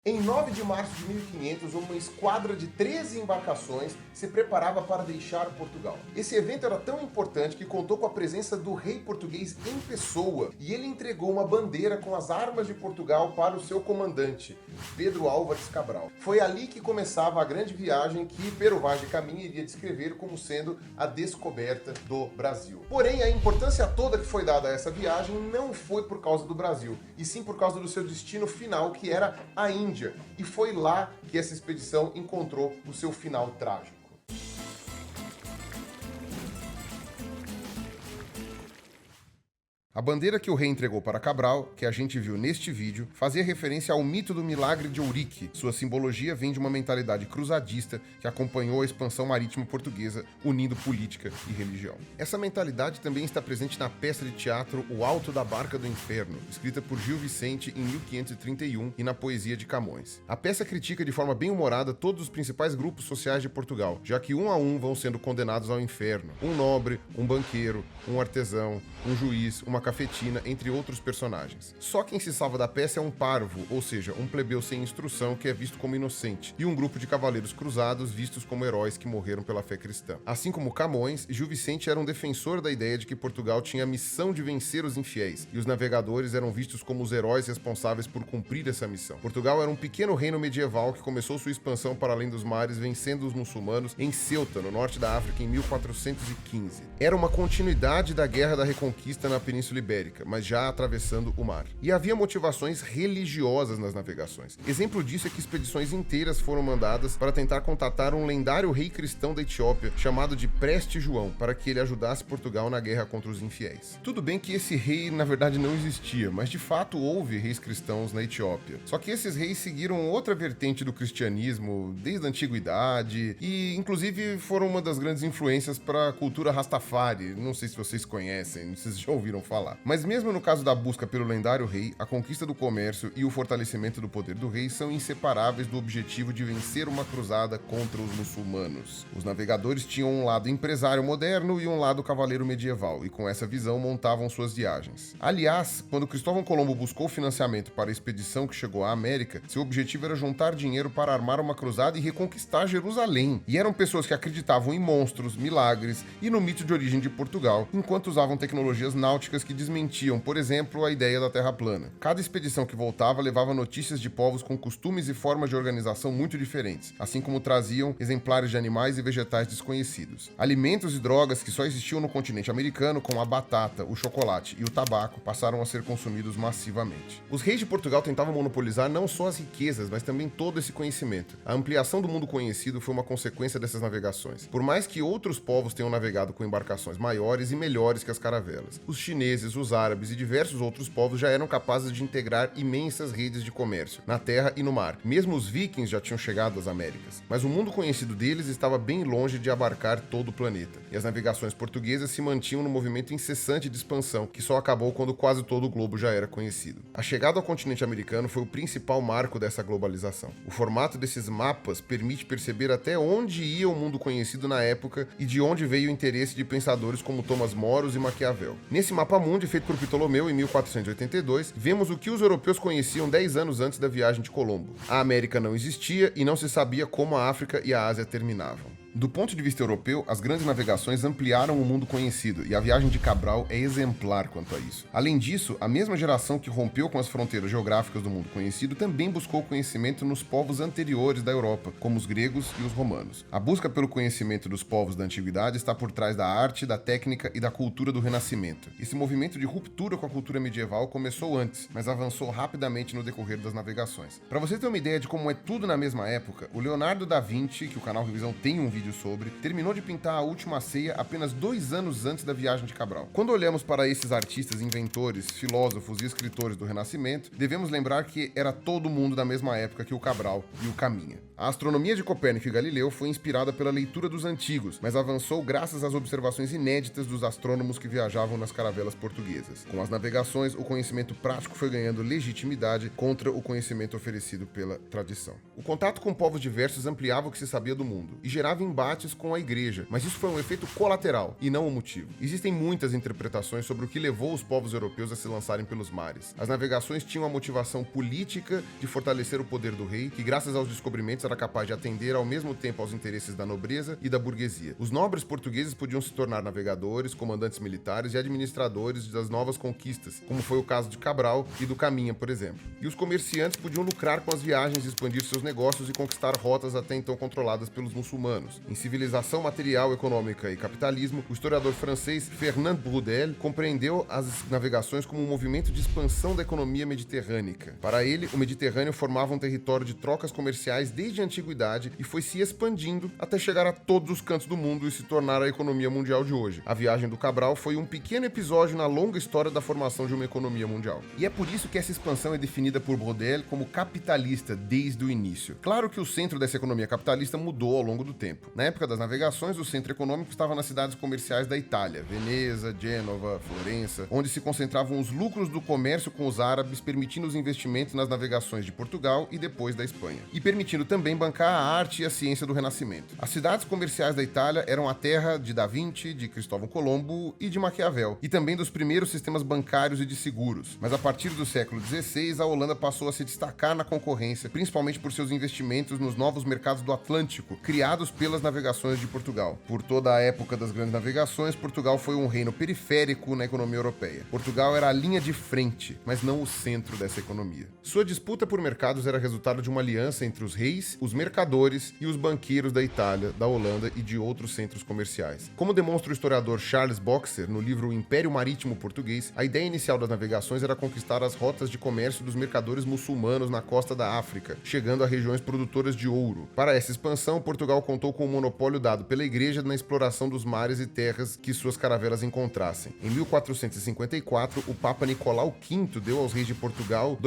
Em 9 de março de 1500, uma esquadra de 13 embarcações se preparava para deixar Portugal. Esse evento era tão importante que contou com a presença do rei português em pessoa, e ele entregou uma bandeira com as armas de Portugal para o seu comandante, Pedro Álvares Cabral. Foi ali que começava a grande viagem que Pero Vaz de Caminha iria descrever como sendo a descoberta do Brasil. Porém, a importância toda que foi dada a essa viagem não foi por causa do Brasil, e sim por causa do seu destino final, que era a Índia. E foi lá que essa expedição encontrou o seu final trágico. A bandeira que o rei entregou para Cabral, que a gente viu neste vídeo, fazia referência ao mito do milagre de Ourique. Sua simbologia vem de uma mentalidade cruzadista que acompanhou a expansão marítima portuguesa, unindo política e religião. Essa mentalidade também está presente na peça de teatro O Alto da Barca do Inferno, escrita por Gil Vicente em 1531 e na poesia de Camões. A peça critica de forma bem humorada todos os principais grupos sociais de Portugal, já que um a um vão sendo condenados ao inferno. Um nobre, um banqueiro, um artesão, um juiz, uma cafetina, entre outros personagens. Só quem se salva da peça é um parvo, ou seja, um plebeu sem instrução que é visto como inocente, e um grupo de cavaleiros cruzados vistos como heróis que morreram pela fé cristã. Assim como Camões, Gil Vicente era um defensor da ideia de que Portugal tinha a missão de vencer os infiéis, e os navegadores eram vistos como os heróis responsáveis por cumprir essa missão. Portugal era um pequeno reino medieval que começou sua expansão para além dos mares, vencendo os muçulmanos em Ceuta, no norte da África, em 1415. Era uma continuidade da Guerra da Reconquista na Península Ibérica, mas já atravessando o mar. E havia motivações religiosas nas navegações. Exemplo disso é que expedições inteiras foram mandadas para tentar contatar um lendário rei cristão da Etiópia, chamado de Preste João, para que ele ajudasse Portugal na guerra contra os infiéis. Tudo bem que esse rei, na verdade, não existia, mas de fato houve reis cristãos na Etiópia. Só que esses reis seguiram outra vertente do cristianismo desde a antiguidade e, inclusive, foram uma das grandes influências para a cultura Rastafari. Não sei se vocês conhecem, vocês já ouviram falar. Mas mesmo no caso da busca pelo lendário rei, a conquista do comércio e o fortalecimento do poder do rei são inseparáveis do objetivo de vencer uma cruzada contra os muçulmanos. Os navegadores tinham um lado empresário moderno e um lado cavaleiro medieval, e com essa visão montavam suas viagens. Aliás, quando Cristóvão Colombo buscou financiamento para a expedição que chegou à América, seu objetivo era juntar dinheiro para armar uma cruzada e reconquistar Jerusalém. E eram pessoas que acreditavam em monstros, milagres e no mito de origem de Portugal, enquanto usavam tecnologias náuticas que desmentiam, por exemplo, a ideia da Terra plana. Cada expedição que voltava levava notícias de povos com costumes e formas de organização muito diferentes, assim como traziam exemplares de animais e vegetais desconhecidos. Alimentos e drogas que só existiam no continente americano, como a batata, o chocolate e o tabaco, passaram a ser consumidos massivamente. Os reis de Portugal tentavam monopolizar não só as riquezas, mas também todo esse conhecimento. A ampliação do mundo conhecido foi uma consequência dessas navegações. Por mais que outros povos tenham navegado com embarcações maiores e melhores que as caravelas, os chineses, os árabes e diversos outros povos já eram capazes de integrar imensas redes de comércio, na terra e no mar. Mesmo os vikings já tinham chegado às Américas. Mas o mundo conhecido deles estava bem longe de abarcar todo o planeta. E as navegações portuguesas se mantinham no movimento incessante de expansão, que só acabou quando quase todo o globo já era conhecido. A chegada ao continente americano foi o principal marco dessa globalização. O formato desses mapas permite perceber até onde ia o mundo conhecido na época e de onde veio o interesse de pensadores como Thomas More e Maquiavel. Nesse mapa mundi, feito por Ptolomeu em 1482, vemos o que os europeus conheciam 10 anos antes da viagem de Colombo. A América não existia e não se sabia como a África e a Ásia terminavam. Do ponto de vista europeu, as grandes navegações ampliaram o mundo conhecido, e a viagem de Cabral é exemplar quanto a isso. Além disso, a mesma geração que rompeu com as fronteiras geográficas do mundo conhecido também buscou conhecimento nos povos anteriores da Europa, como os gregos e os romanos. A busca pelo conhecimento dos povos da antiguidade está por trás da arte, da técnica e da cultura do Renascimento. Esse movimento de ruptura com a cultura medieval começou antes, mas avançou rapidamente no decorrer das navegações. Para você ter uma ideia de como é tudo na mesma época, o Leonardo da Vinci, que o canal Revisão tem um vídeo sobre, terminou de pintar a Última Ceia apenas 2 anos antes da viagem de Cabral. Quando olhamos para esses artistas, inventores, filósofos e escritores do Renascimento, devemos lembrar que era todo mundo da mesma época que o Cabral e o Caminha. A astronomia de Copérnico e Galileu foi inspirada pela leitura dos antigos, mas avançou graças às observações inéditas dos astrônomos que viajavam nas caravelas portuguesas. Com as navegações, o conhecimento prático foi ganhando legitimidade contra o conhecimento oferecido pela tradição. O contato com povos diversos ampliava o que se sabia do mundo e gerava embates com a igreja, mas isso foi um efeito colateral e não o motivo. Existem muitas interpretações sobre o que levou os povos europeus a se lançarem pelos mares. As navegações tinham a motivação política de fortalecer o poder do rei, que graças aos descobrimentos era capaz de atender ao mesmo tempo aos interesses da nobreza e da burguesia. Os nobres portugueses podiam se tornar navegadores, comandantes militares e administradores das novas conquistas, como foi o caso de Cabral e do Caminha, por exemplo. E os comerciantes podiam lucrar com as viagens e expandir seus negócios e conquistar rotas até então controladas pelos muçulmanos. Em Civilização Material, Econômica e Capitalismo, o historiador francês Fernand Braudel compreendeu as navegações como um movimento de expansão da economia mediterrânica. Para ele, o Mediterrâneo formava um território de trocas comerciais desde a antiguidade e foi se expandindo até chegar a todos os cantos do mundo e se tornar a economia mundial de hoje. A viagem do Cabral foi um pequeno episódio na longa história da formação de uma economia mundial. E é por isso que essa expansão é definida por Braudel como capitalista desde o início. Claro que o centro dessa economia capitalista mudou ao longo do tempo. Na época das navegações, o centro econômico estava nas cidades comerciais da Itália, Veneza, Gênova, Florença, onde se concentravam os lucros do comércio com os árabes, permitindo os investimentos nas navegações de Portugal e depois da Espanha, e permitindo também bancar a arte e a ciência do Renascimento. As cidades comerciais da Itália eram a terra de Da Vinci, de Cristóvão Colombo e de Maquiavel, e também dos primeiros sistemas bancários e de seguros. Mas a partir do século XVI, a Holanda passou a se destacar na concorrência, principalmente por seus investimentos nos novos mercados do Atlântico, criados pelas navegações de Portugal. Por toda a época das grandes navegações, Portugal foi um reino periférico na economia europeia. Portugal era a linha de frente, mas não o centro dessa economia. Sua disputa por mercados era resultado de uma aliança entre os reis, os mercadores e os banqueiros da Itália, da Holanda e de outros centros comerciais. Como demonstra o historiador Charles Boxer no livro O Império Marítimo Português, a ideia inicial das navegações era conquistar as rotas de comércio dos mercadores muçulmanos na costa da África, chegando a regiões produtoras de ouro. Para essa expansão, Portugal contou com o monopólio dado pela Igreja na exploração dos mares e terras que suas caravelas encontrassem. Em 1454, o Papa Nicolau V deu aos reis de Portugal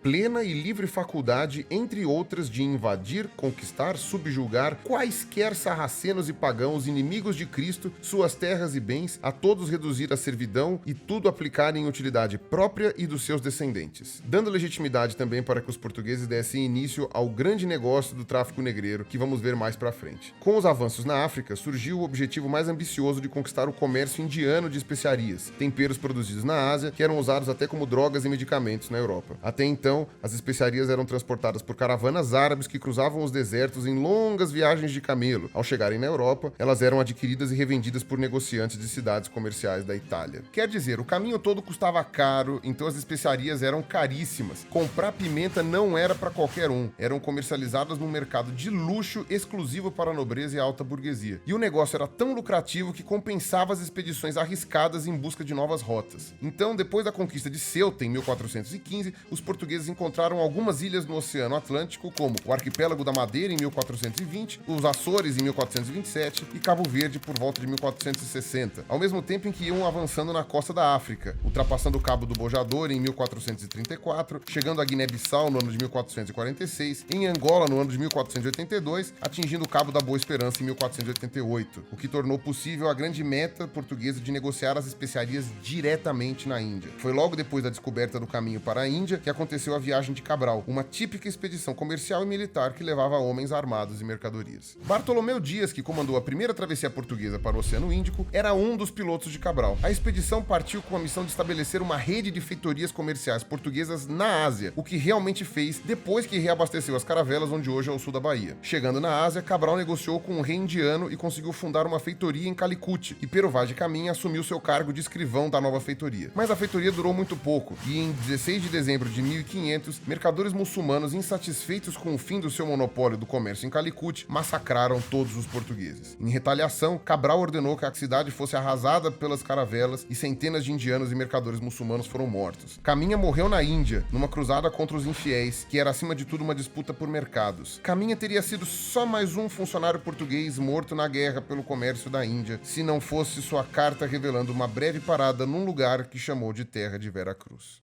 plena e livre faculdade, entre outras, de invadir, conquistar, subjugar quaisquer sarracenos e pagãos inimigos de Cristo, suas terras e bens, a todos reduzir à servidão e tudo aplicar em utilidade própria e dos seus descendentes, dando legitimidade também para que os portugueses dessem início ao grande negócio do tráfico negreiro, que vamos ver mais pra frente. Com os avanços na África, surgiu o objetivo mais ambicioso de conquistar o comércio indiano de especiarias, temperos produzidos na Ásia, que eram usados até como drogas e medicamentos na Europa. Até então, as especiarias eram transportadas por caravanas árabes que cruzavam os desertos em longas viagens de camelo. Ao chegarem na Europa, elas eram adquiridas e revendidas por negociantes de cidades comerciais da Itália. Quer dizer, o caminho todo custava caro, então as especiarias eram caríssimas. Comprar pimenta não era para qualquer um, eram comercializadas num mercado de luxo exclusivo para a nobreza e a alta burguesia. E o negócio era tão lucrativo que compensava as expedições arriscadas em busca de novas rotas. Então, depois da conquista de Ceuta em 1415, os portugueses encontraram algumas ilhas no Oceano Atlântico, como o Arquipélago da Madeira em 1420, os Açores em 1427 e Cabo Verde por volta de 1460, ao mesmo tempo em que iam avançando na costa da África, ultrapassando o Cabo do Bojador em 1434, chegando a Guiné-Bissau no ano de 1446, em Angola no ano de 1482, atingindo o Cabo da Boa Esperança em 1488, o que tornou possível a grande meta portuguesa de negociar as especiarias diretamente na Índia. Foi logo depois da descoberta do caminho para a Índia que aconteceu a viagem de Cabral, uma típica expedição comercial e militar que levava homens armados e mercadorias. Bartolomeu Dias, que comandou a primeira travessia portuguesa para o Oceano Índico, era um dos pilotos de Cabral. A expedição partiu com a missão de estabelecer uma rede de feitorias comerciais portuguesas na Ásia, o que realmente fez depois que reabasteceu as caravelas onde hoje é o sul da Bahia. Chegando na Ásia, Cabral negociou com um rei indiano e conseguiu fundar uma feitoria em Calicut, e Pero Vaz de Caminha assumiu seu cargo de escrivão da nova feitoria. Mas a feitoria durou muito pouco, e em 16 de dezembro de 1500, mercadores muçulmanos insatisfeitos com o fim do seu monopólio do comércio em Calicut, massacraram todos os portugueses. Em retaliação, Cabral ordenou que a cidade fosse arrasada pelas caravelas e centenas de indianos e mercadores muçulmanos foram mortos. Caminha morreu na Índia, numa cruzada contra os infiéis, que era acima de tudo uma disputa por mercados. Caminha teria sido só mais um funcionário português morto na guerra pelo comércio da Índia, se não fosse sua carta revelando uma breve parada num lugar que chamou de Terra de Vera Cruz.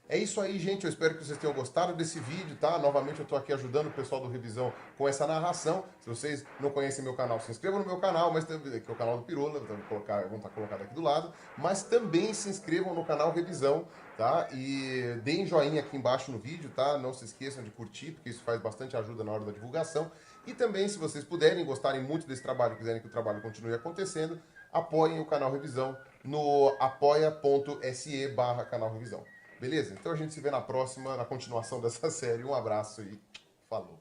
É isso aí, gente. Eu espero que vocês tenham gostado desse vídeo, tá? Novamente eu tô aqui ajudando o pessoal do Revisão com essa narração. Se vocês não conhecem meu canal, se inscrevam no meu canal, mas também aqui é o canal do Pirola, vão estar colocado aqui do lado. Mas também se inscrevam no canal Revisão, tá? E deem joinha aqui embaixo no vídeo, tá? Não se esqueçam de curtir, porque isso faz bastante ajuda na hora da divulgação. E também, se vocês puderem, gostarem muito desse trabalho, quiserem que o trabalho continue acontecendo, apoiem o Canal Revisão no apoia.se/Canal Revisão. Beleza? Então a gente se vê na próxima, na continuação dessa série. Um abraço e falou!